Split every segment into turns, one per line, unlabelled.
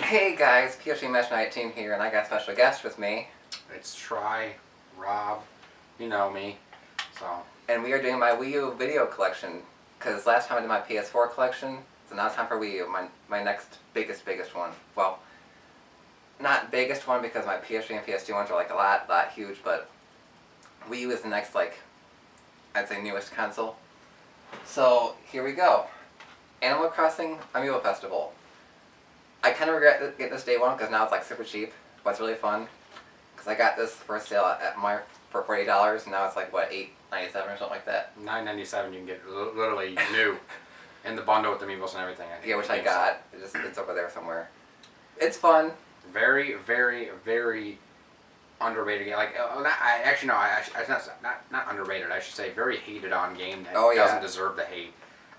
Hey guys, PhD Mesh Night Team here, and I got a special guest with me.
It's Rob, you know me, so.
And we are doing my Wii U video collection, because last time I did my PS4 collection, so now it's time for Wii U, my next biggest one. Well, not biggest one because my PS3 and PS2 ones are like a lot huge, but Wii U is the next, like, I'd say newest console. So, here we go. Animal Crossing Amiibo Festival. I kind of regret getting this day one because now it's like super cheap, but it's really fun. Because I got this for sale at Mart for $40, and now it's like, what, $8.97 or something like that?
$9.97 you can get literally new, in the bundle with the Amiibos and everything.
Yeah, which I got. It's over there somewhere. It's fun.
Very, very, very underrated game. Like, not underrated. I should say very hated on game that doesn't deserve the hate.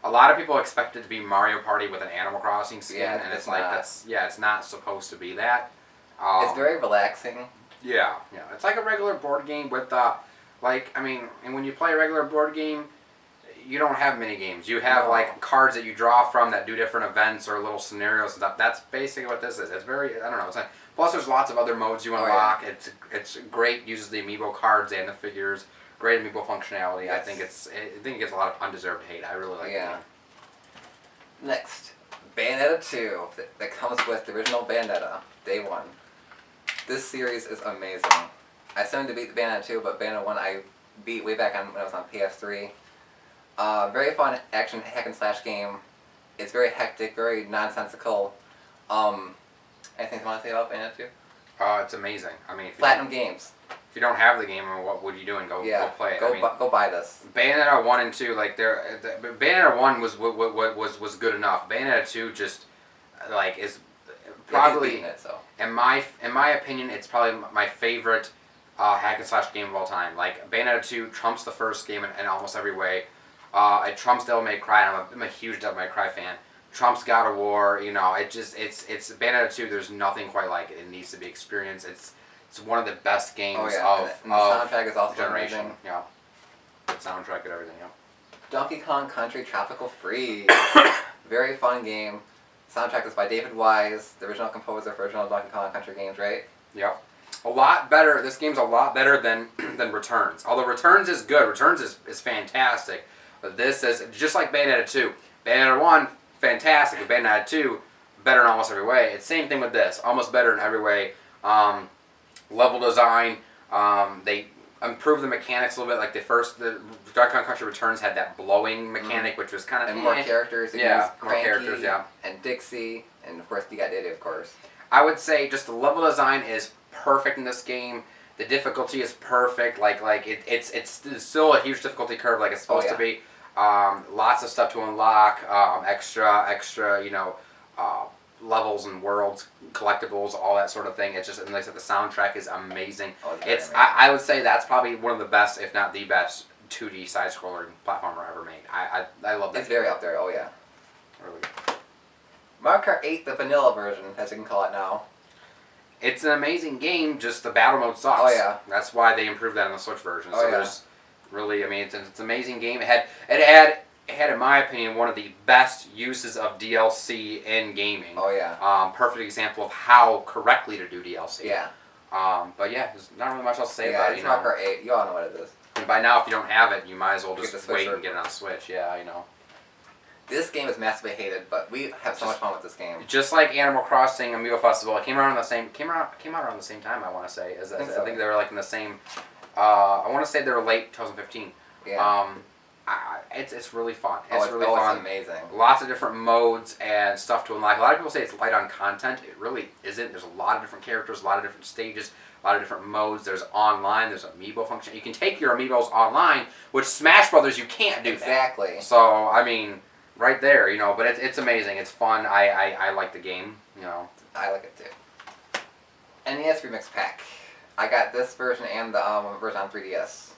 A lot of people expect it to be Mario Party with an Animal Crossing skin, and it's like it's not supposed to be that.
It's very relaxing.
Yeah. It's like a regular board game with and when you play a regular board game, you don't have mini games. You have like cards that you draw from that do different events or little scenarios and stuff. That's basically what this is. It's very, I don't know. It's like, plus there's lots of other modes you unlock. Yeah. It's great. Uses the Amiibo cards and the figures. Great Amiibo functionality. Yes. I think it gets a lot of undeserved hate. I really like it.
Next, Bayonetta 2 that comes with the original Bayonetta, day one. This series is amazing. I still need to beat the Bayonetta 2, but Bayonetta 1 I beat way back when I was on PS3. Very fun action hack and slash game. It's very hectic, very nonsensical. Anything you want to say about Bayonetta 2?
It's amazing. I mean,
Platinum Games.
If you don't have the game, what are you doing? Go play it.
Go buy this.
Bayonetta 1 and 2, like Bayonetta 1 was good enough. Bayonetta 2 just is probably in my opinion, it's probably my favorite hack and slash game of all time. Like Bayonetta 2 trumps the first game in almost every way. It trumps Devil May Cry. And I'm a huge Devil May Cry fan. Trumps God of War. You know, it's Bayonetta 2. There's nothing quite like it. It needs to be experienced. It's one of the best games
and the soundtrack is also
generation.
Amazing.
Yeah, good soundtrack and everything. Yeah.
Donkey Kong Country Tropical Freeze. Very fun game. Soundtrack is by David Wise, the original composer for original Donkey Kong Country games, right?
Yep. A lot better. This game's a lot better than Returns. Although Returns is good. Returns is fantastic. But this is just like Bayonetta 2. Bayonetta 1, fantastic. But Bayonetta 2, better in almost every way. It's the same thing with this. Almost better in every way. Level design, they improved the mechanics a little bit. Like the Donkey Kong Country Returns had that blowing mechanic, which was kind of...
And more characters.
Yeah, more characters, yeah.
And Dixie, and of course you got Diddy, of course.
I would say just the level design is perfect in this game. The difficulty is perfect. It's still a huge difficulty curve like it's supposed to be. Lots of stuff to unlock, extra, levels and worlds, collectibles, all that sort of thing. It's just, and like I said, the soundtrack is amazing. I would say that's probably one of the best, if not the best, 2D side-scroller platformer ever made. I love that.
It's very up there. Oh yeah.
Really.
Mario Kart 8, the vanilla version, as you can call it now.
It's an amazing game. Just the battle mode sucks.
Oh yeah.
That's why they improved that on the Switch version.
Oh,
so there's really, I mean, it's an amazing game. It had, in my opinion, one of the best uses of DLC in gaming.
Oh yeah.
Perfect example of how correctly to do DLC.
Yeah.
But yeah, there's not really much else to say about it.
It's Mario Kart 8. You all know what it is.
And by now, if you don't have it, you might as well just wait and get it on Switch. Yeah, I know.
This game is massively hated, but we have so much fun with this game.
Just like Animal Crossing Amiibo Festival, it came out around the same time. I want to say. I think they were like in the same. I want to say they were late 2015.
Yeah.
It's really fun.
It's
really fun.
It's amazing.
Lots of different modes and stuff to unlock. A lot of people say it's light on content. It really isn't. There's a lot of different characters, a lot of different stages, a lot of different modes. There's online. There's Amiibo function. You can take your Amiibos online, which Smash Brothers you can't do.
Exactly.
That. So I mean, right there, but it's amazing. It's fun. I like the game.
I like it too. NES Remix Pack. I got this version and the version on 3DS.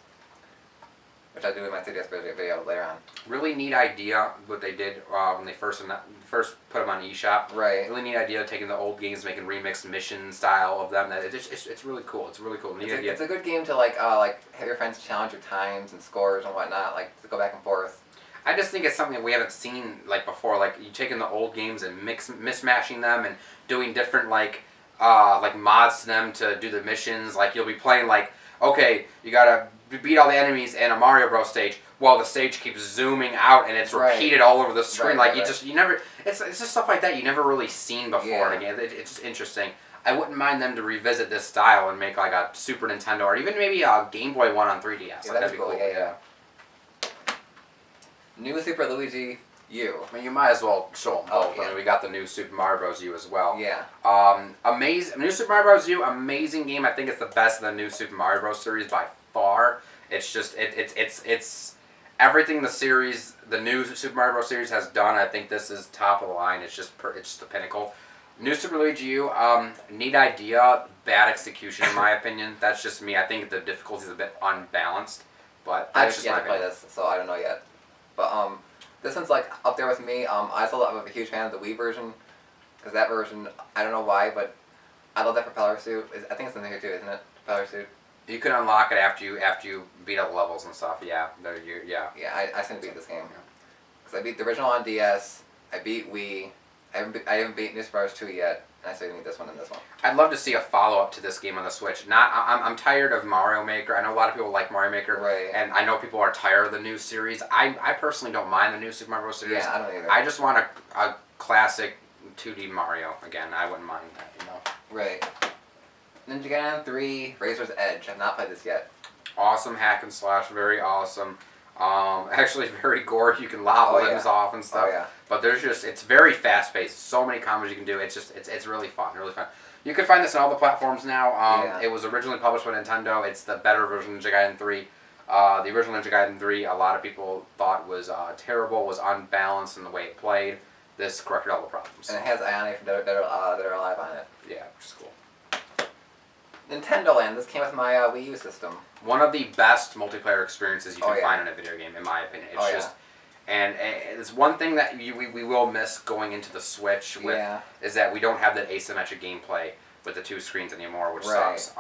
Which I do in my 3DS video later on.
Really neat idea what they did when they first put them on eShop.
Right.
Really neat idea taking the old games, making remixed mission style of them. It's really cool. It's a really cool. Neat idea.
It's a good game to have your friends challenge your times and scores and whatnot, to go back and forth.
I just think it's something that we haven't seen like before. Like you taking the old games and mismatching them and doing different like mods to them to do the missions. Like you'll be playing like, okay, you gotta beat all the enemies in a Mario Bros stage while the stage keeps zooming out and it's repeated all over the screen. You never. It's just stuff like that you never really seen before. And again, it's just interesting. I wouldn't mind them to revisit this style and make like a Super Nintendo or even maybe a Game Boy one on 3DS.
Yeah, that'd be cool. Yeah. New Super Luigi U.
I mean, you might as well show them both. I mean, we got the new Super Mario Bros. U as well.
Yeah.
Amazing. New Super Mario Bros. U, amazing game. I think it's the best of the new Super Mario Bros. Series by far. It's just it's everything the new Super Mario Bros. Series has done. I think this is top of the line. It's just the pinnacle. New Super Luigi U, neat idea, bad execution in my opinion. That's just me. I think the difficulty is a bit unbalanced, but
I've just yet to play this, so I don't know yet. But this one's like up there with me. I still am a huge fan of the Wii version, because that version, I don't know why, but I love that propeller suit. I think it's in here too, isn't it? Propeller suit.
You can unlock it after you beat up levels and stuff. Yeah,
Yeah, I seem to beat this game because I beat the original on DS. I beat Wii. I haven't beat New Super Mario 2 yet, and I still need this one and this one.
I'd love to see a follow-up to this game on the Switch. I'm tired of Mario Maker. I know a lot of people like Mario Maker,
right.
And I know people are tired of the new series. I personally don't mind the new Super Mario Bros. Series.
Yeah, I don't either.
I just want a classic 2D Mario again. I wouldn't mind that, you know.
Right. Ninja Gaiden 3, Razor's Edge. I've not played this yet.
Awesome hack and slash, very awesome. Actually very gory. You can lob limbs off and stuff.
Oh, yeah.
But it's very fast paced. So many combos you can do. It's really fun. Really fun. You can find this on all the platforms now. It was originally published by Nintendo. It's the better version of Ninja Gaiden 3. The original Ninja Gaiden 3, a lot of people thought was terrible, was unbalanced in the way it played. This corrected all the problems.
And it has Ione from Dead or Alive on it.
Yeah, which is cool.
Nintendo Land. This came with my Wii U system.
One of the best multiplayer experiences you can find in a video game, in my opinion. It's and it's one thing that we will miss going into the Switch with is that we don't have that asymmetric gameplay with the two screens anymore, which sucks.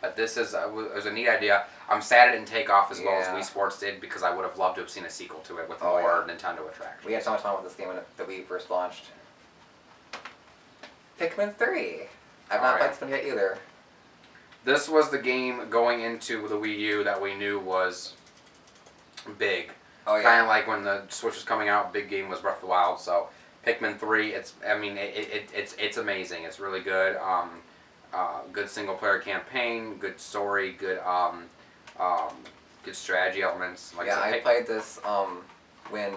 But this it was a neat idea. I'm sad it didn't take off as well as Wii Sports did because I would have loved to have seen a sequel to it with more Nintendo attractions.
We had so much fun with this game when the Wii first launched. Pikmin 3. I've not played this one yet either.
This was the game going into the Wii U that we knew was big. Kind of like when the Switch was coming out, big game was Breath of the Wild. So Pikmin 3, it's amazing. It's really good. Good single player campaign, good story, good strategy elements. Like
I played this when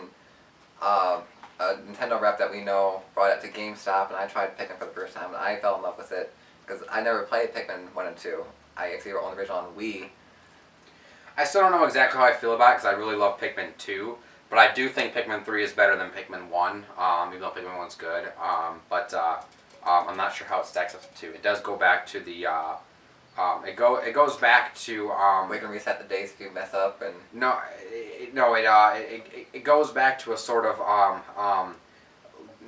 a Nintendo rep that we know brought it to GameStop, and I tried Pikmin for the first time, and I fell in love with it. Because I never played Pikmin 1 and 2. I actually owned the original on Wii.
I still don't know exactly how I feel about it because I really love Pikmin 2. But I do think Pikmin 3 is better than Pikmin 1, even though Pikmin 1's good. I'm not sure how it stacks up to 2. It does go back to the... it goes back to...
we can reset the days if you mess up and...
It goes back to a sort of...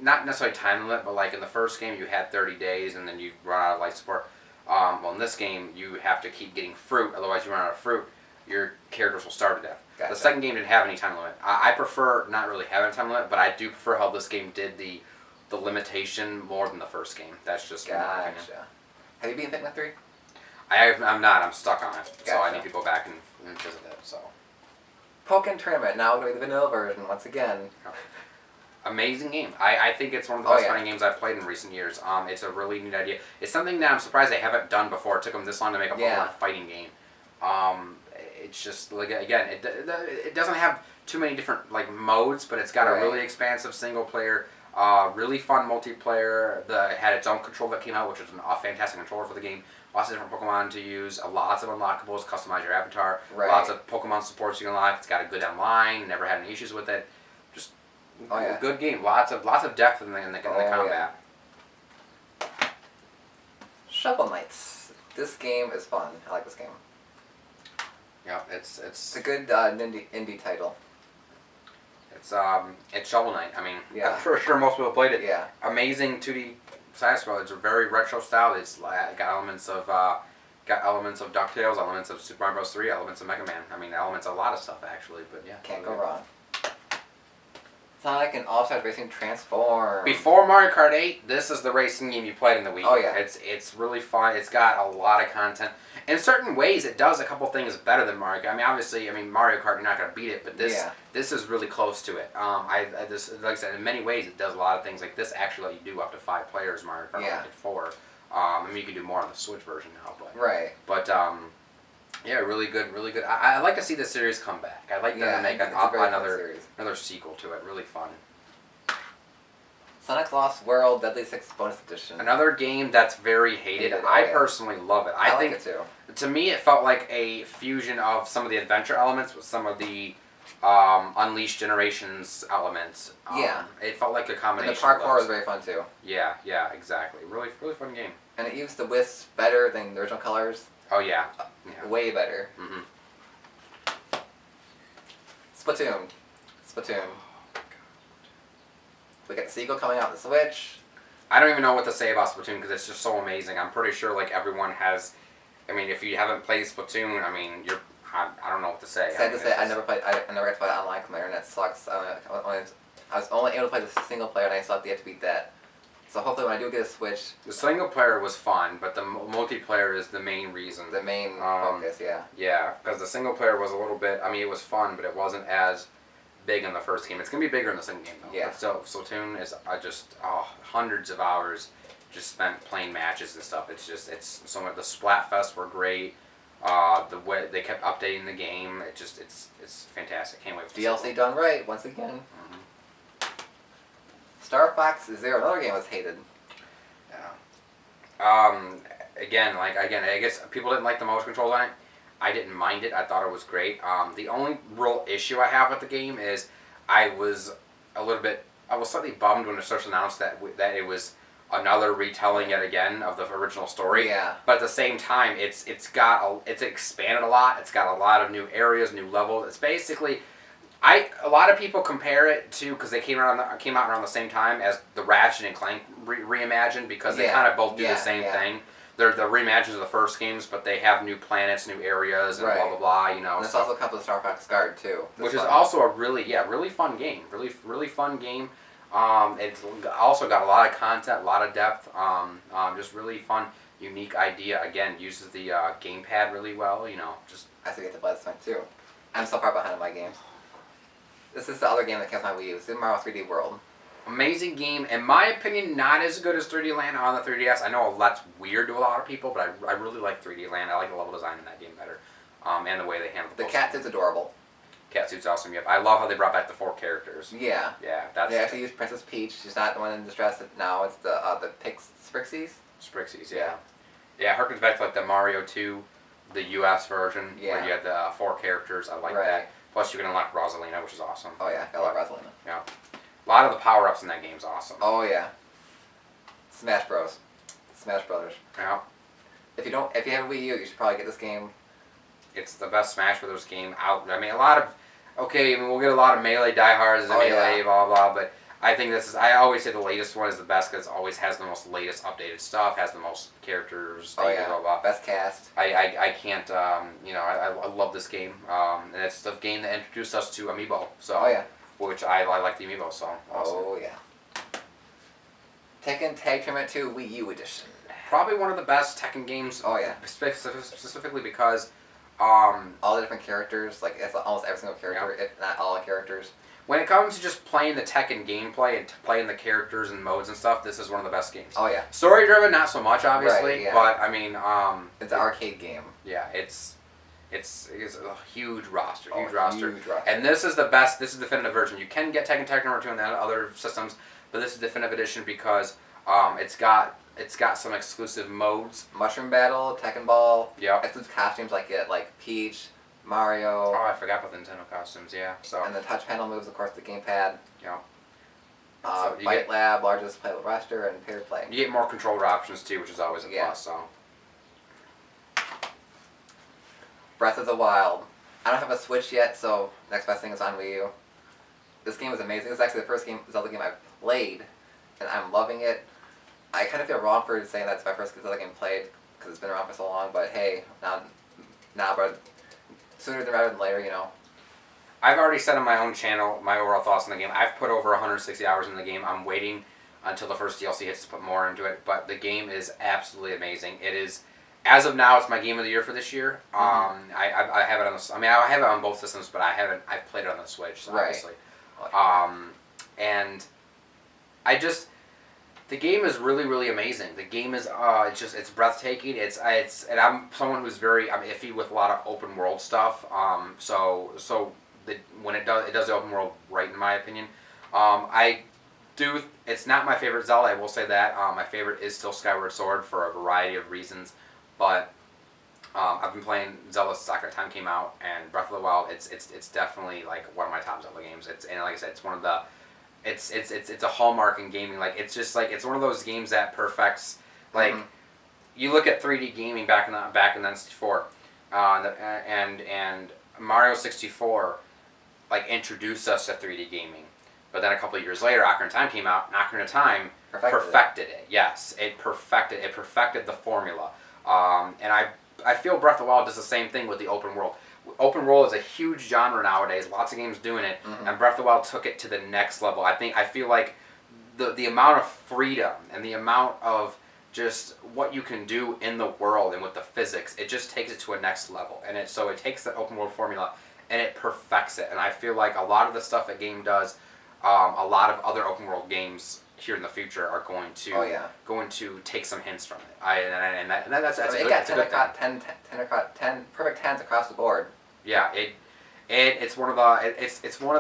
not necessarily time limit, but like in the first game you had 30 days and then you run out of life support. Well, in this game you have to keep getting fruit, otherwise you run out of fruit, your characters will starve to death.
Gotcha.
The second game didn't have any time limit. I prefer not really having a time limit, but I do prefer how this game did the limitation more than the first game. That's just my opinion.
Have you beaten Pikmin 3?
I'm not. I'm stuck on it.
Gotcha.
So I need to go back and visit it. So.
Pokken Tournament, now going to be the vanilla version once again.
Amazing game. I think it's one of the best fighting games I've played in recent years. It's a really neat idea. It's something that I'm surprised they haven't done before. It took them this long to make a Pokemon fighting game. It's just like again, it doesn't have too many different like modes, but it's got a really expansive single player, really fun multiplayer. It had its own controller that came out, which was a fantastic controller for the game. Lots of different Pokemon to use, lots of unlockables, customize your avatar, lots of Pokemon supports you can unlock. It's got a good online, never had any issues with it. Just good game, lots of depth in the combat.
Shovel Knights. This game is fun. I like this game.
Yeah, it's
a good indie title.
It's Shovel Knight. I mean,
I'm
sure most people played it.
Yeah.
Amazing 2D side scroll. It's a very retro style. It's got elements of DuckTales, elements of Super Mario Bros. 3, elements of Mega Man. I mean, elements of a lot of stuff actually. But yeah,
can't go wrong. Sonic and All-Stars Racing Transform.
Before Mario Kart 8, this is the racing game you played in the Wii.
Oh, yeah.
It's really fun. It's got a lot of content. In certain ways, it does a couple things better than Mario Kart. I mean, obviously, Mario Kart, you're not going to beat it, but this is really close to it. This, like I said, in many ways, it does a lot of things. Like this actually let you do up to 5 players, Mario Kart only did 4. You can do more on the Switch version now. But yeah, really good, really good. I'd like to see the series come back. I'd like them to make another sequel to it. Really fun.
Sonic's Lost World Deadly 6 Bonus Edition.
Another game that's very hated. I personally love it. I think
like it too.
To me, it felt like a fusion of some of the adventure elements with some of the Unleashed Generations elements. It felt like a combination.
And the parkour was very fun too.
Yeah, exactly. Really, really fun game.
And it used the wisps better than the original colors.
Oh yeah.
Way better. Splatoon. We got the sequel coming out on the Switch.
I don't even know what to say about Splatoon because it's just so amazing. I'm pretty sure like everyone has. I mean, if you haven't played Splatoon, I mean, I don't know what to say.
Sad to say, I never got to play it online because my internet sucks. I was only able to play the single player, and I still have yet to beat that. So hopefully, when I do get a Switch,
the single player was fun, but the multiplayer is the main reason.
The main focus, yeah.
Yeah, because the single player was a little bit. I mean, it was fun, but it wasn't as big in the first game. It's gonna be bigger in the second game though.
Yeah.
But so Splatoon is just hundreds of hours just spent playing matches and stuff. It's so much. The Splatfests were great. The way they kept updating the game, it's fantastic. Can't wait for
DLC done right once again. Star Fox Zero, another game was hated.
Yeah. Again, I guess people didn't like the motion controls on it. I didn't mind it. I thought it was great. The only real issue I have with the game is I was slightly bummed when it first announced that it was another retelling yet again of the original story.
Yeah.
But at the same time, it's expanded a lot. It's got a lot of new areas, new levels. It's basically, a lot of people compare it to because they came out around the same time as the Ratchet and Clank reimagined because they kind of both do the same thing. They're the reimagines of the first games, but they have new planets, new areas, and blah blah blah. You know.
And this also comes with Star Fox Guard too,
which is also a really fun game. Really fun game. It's also got a lot of content, a lot of depth. Just really fun, unique idea. Again, uses the gamepad really well. You know, just
I still get to play this one too. I'm so far behind on my games. This is the other game that comes on Wii U, Super Mario 3D World.
Amazing game. In my opinion, not as good as 3D Land on the 3DS. I know that's weird to a lot of people, but I really like 3D Land. I like the level design in that game better. And the way they handle
the cat suit's adorable.
Cat suit's awesome. Yep. I love how they brought back the 4 characters.
Yeah.
Yeah.
They actually used Princess Peach. She's not the one in distress now. It's the Sprixies.
Sprixies, yeah. Yeah, it harkens back to like the Mario 2, the US version, where you had the 4 characters. I like that. Plus, you can unlock Rosalina, which is awesome.
Oh yeah, I love Rosalina.
Yeah. A lot of the power-ups in that game is awesome.
Oh yeah. Smash Bros. Smash Brothers.
Yeah.
If you have a Wii U, you should probably get this game.
It's the best Smash Brothers game out. I mean, we'll get a lot of Melee diehards and Melee, blah, blah, but I think I always say the latest one is the best because it always has the most latest updated stuff, has the most characters, blah, blah.
Best cast.
I can't, I love this game. And it's the game that introduced us to Amiibo, so, which I like the Amiibo, so. Awesome.
Oh, yeah. Tekken Tag Tournament 2 Wii U Edition.
Probably one of the best Tekken games.
Oh, yeah.
Specifically because
all the different characters, like it's almost every single character, if not all the characters.
When it comes to just playing the Tekken gameplay and playing the characters and modes and stuff, this is one of the best games.
Oh yeah.
Story driven, not so much obviously, but I mean,
it's an arcade game.
Yeah, it's a huge roster,
huge roster.
And this is the best. This is the definitive version. You can get Tekken Tag Number 2 on the other systems, but this is the definitive edition because it's got some exclusive modes.
Mushroom Battle, Tekken Ball.
Yeah.
Exclusive costumes like Peach, Mario.
Oh, I forgot about the Nintendo costumes. Yeah. So.
And the touch panel moves, of course, the gamepad.
Yeah.
Fight Lab, largest playable roster, and paired play.
You get more controller options too, which is always a plus. So.
Breath of the Wild. I don't have a Switch yet, so next best thing is on Wii U. This game is amazing. It's actually the first Zelda game I've played, and I'm loving it. I kind of feel wrong for saying that's my first Zelda game played, because it's been around for so long, but hey, now, but sooner than rather than later, you know.
I've already said on my own channel my overall thoughts on the game. I've put over 160 hours in the game. I'm waiting until the first DLC hits to put more into it, but the game is absolutely amazing. It is, as of now, it's my game of the year for this year. I have it on the. I mean, I have it on both systems, but I've played it on the Switch, so obviously. And I just. The game is really, really amazing. The game is, it's breathtaking. And I'm someone who's I'm iffy with a lot of open world stuff. When it does the open world right, in my opinion. It's not my favorite Zelda, I will say that. My favorite is still Skyward Sword for a variety of reasons, but I've been playing Zelda since Ocarina of Time came out, and Breath of the Wild. It's definitely like one of my top Zelda games. And like I said, it's one of the. It's a hallmark in gaming. Like it's just like it's one of those games that perfects. Like you look at 3D gaming back in the N64, and Mario 64, like introduced us to 3D gaming. But then a couple of years later, Ocarina of Time came out, and Ocarina of Time perfected it. Yes, it perfected the formula. And I feel Breath of the Wild does the same thing with the open world. Open world is a huge genre nowadays. Lots of games doing it, and Breath of the Wild took it to the next level. I feel like the amount of freedom and the amount of just what you can do in the world and with the physics, it just takes it to a next level. And it takes that open world formula and it perfects it. And I feel like a lot of the stuff a game does, a lot of other open world games here in the future are going to take some hints from it. That's a good thing.
10 perfect 10s across the board.
Yeah, it's one of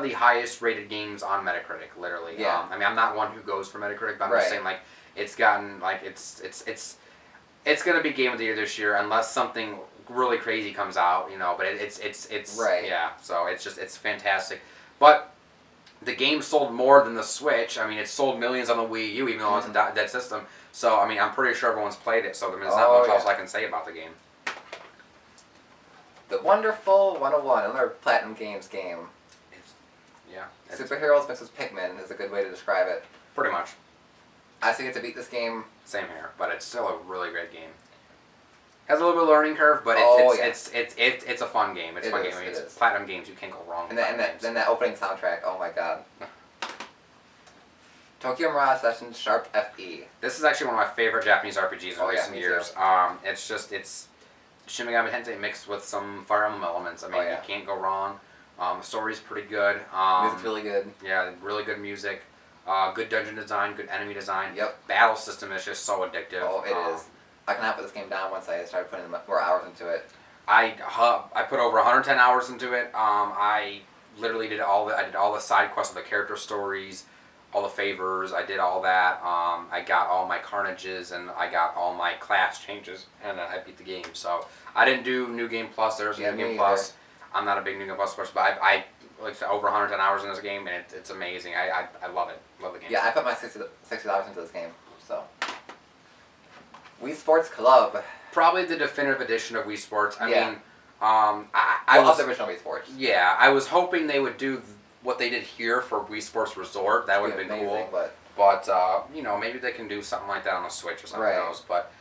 the highest rated games on Metacritic, literally.
Yeah.
I mean, I'm not one who goes for Metacritic, but I'm just saying like it's gotten like it's gonna be game of the year this year unless something really crazy comes out, you know. But it's
right.
Yeah. So it's fantastic, but. The game sold more than the Switch. I mean, it sold millions on the Wii U, even though it's a dead system. So, I mean, I'm pretty sure everyone's played it. So, there's not much else I can say about the game.
The Wonderful 101, another Platinum Games game. Superheroes mixed with Pikmin is a good way to describe it.
Pretty much.
I still get to beat this game.
Same here, but it's still a really great game. Has a little bit of learning curve, but it's a fun game. It's a fun game. I mean, it's Platinum Games. You can't go wrong.
And then that opening soundtrack. Oh my god. Tokyo Mirage Sessions Sharp FE.
This is actually one of my favorite Japanese RPGs in recent years. It's Shin Megami Tensei mixed with some Fire Emblem elements. I mean, you can't go wrong. The story's pretty good.
Music's really good.
Yeah, really good music. Good dungeon design. Good enemy design.
Yep.
Battle system is just so addictive.
Oh, it is. I cannot put this game down once I started putting more hours into it.
I put over 110 hours into it. I literally did all the side quests of the character stories, all the favors. I did all that. I got all my carnages and I got all my class changes, and then I beat the game. So I didn't do New Game Plus. There's a New Game Plus. I'm not a big New Game Plus person, but I like over 110 hours in this game, and it's amazing. I love it. Love the game.
Yeah, I put my $60 into this game. So. Wii Sports Club.
Probably the definitive edition of Wii Sports. I mean,
I love the original Wii Sports.
Yeah, I was hoping they would do what they did here for Wii Sports Resort. That would have been amazing, cool. But you know, maybe they can do something like that on the Switch or something else. But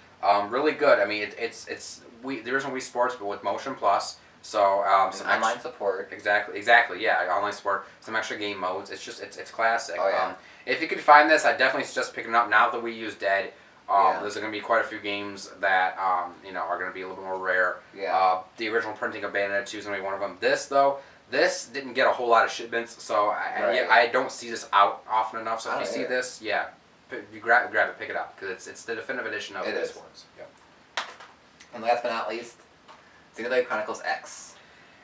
really good. I mean, it's the original Wii Sports, but with Motion Plus. So some
online support.
Exactly. Yeah, online support. Some extra game modes. It's classic.
Oh yeah.
If you could find this, I definitely suggest picking it up now that the Wii U's dead. There's going to be quite a few games that are going to be a little bit more rare.
Yeah.
The original printing of Bayonetta 2 is going to be one of them. This didn't get a whole lot of shipments, so I don't see this out often enough. So if you see this, you grab it, pick it up, because it's the definitive edition of this one. Yep.
And last but not least, Xenoblade Chronicles X.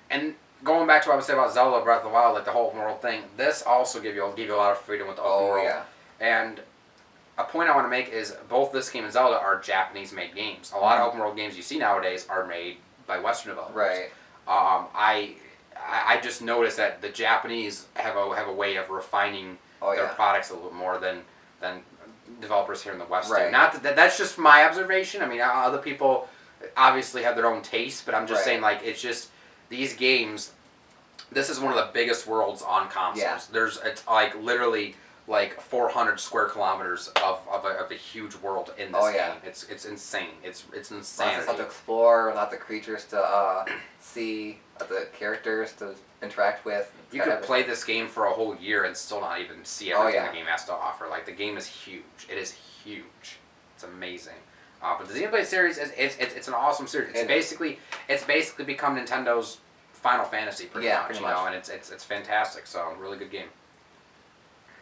And going back to what I was saying about Zelda Breath of the Wild, like the whole open world thing, this also give you a lot of freedom with the open world.
Yeah.
And a point I want to make is both this game and Zelda are Japanese-made games. A lot of open world games you see nowadays are made by Western developers.
Right.
I just noticed that the Japanese have a way of refining their products a little more than developers here in the West do. Not that's just my observation. I mean, other people obviously have their own taste, but I'm just saying, like, it's just these games. This is one of the biggest worlds on consoles.
Yeah.
It's like literally like 400 square kilometers of a huge world in this game. It's insane. It's insanity.
Lots of stuff to explore, lots of creatures to see, the characters to interact with.
You could play this game for a whole year and still not even see everything the game has to offer. Like, the game is huge. It is huge. It's amazing. But the Xenoblade series it's an awesome series. It's basically become Nintendo's Final Fantasy pretty much, you know, and it's fantastic. So, really good game.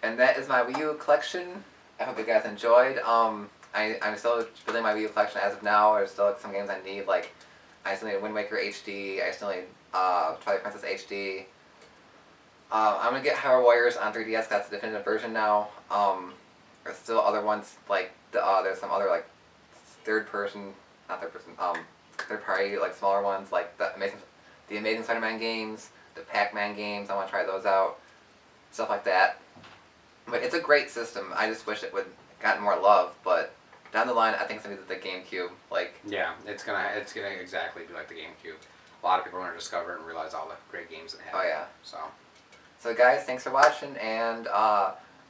And that is my Wii U collection. I hope you guys enjoyed. I'm still building my Wii U collection as of now. There's still some games I need. Like, I still need Wind Waker HD. I still need Twilight Princess HD. I'm gonna get Hyrule Warriors on 3DS. That's the definitive version now. There's still other ones like there's some other like third party like smaller ones like the Amazing Spider-Man games, the Pac-Man games. I want to try those out. Stuff like that. But it's a great system. I just wish it would gotten more love. But down the line, I think it's gonna be the GameCube. Like,
yeah, it's gonna exactly be like the GameCube. A lot of people are gonna discover and realize all the great games it has.
Oh yeah.
So
guys, thanks for watching. And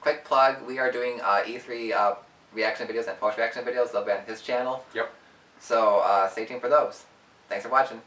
quick plug: we are doing E3 reaction videos and post reaction videos. They'll be on his channel.
Yep.
So stay tuned for those. Thanks for watching.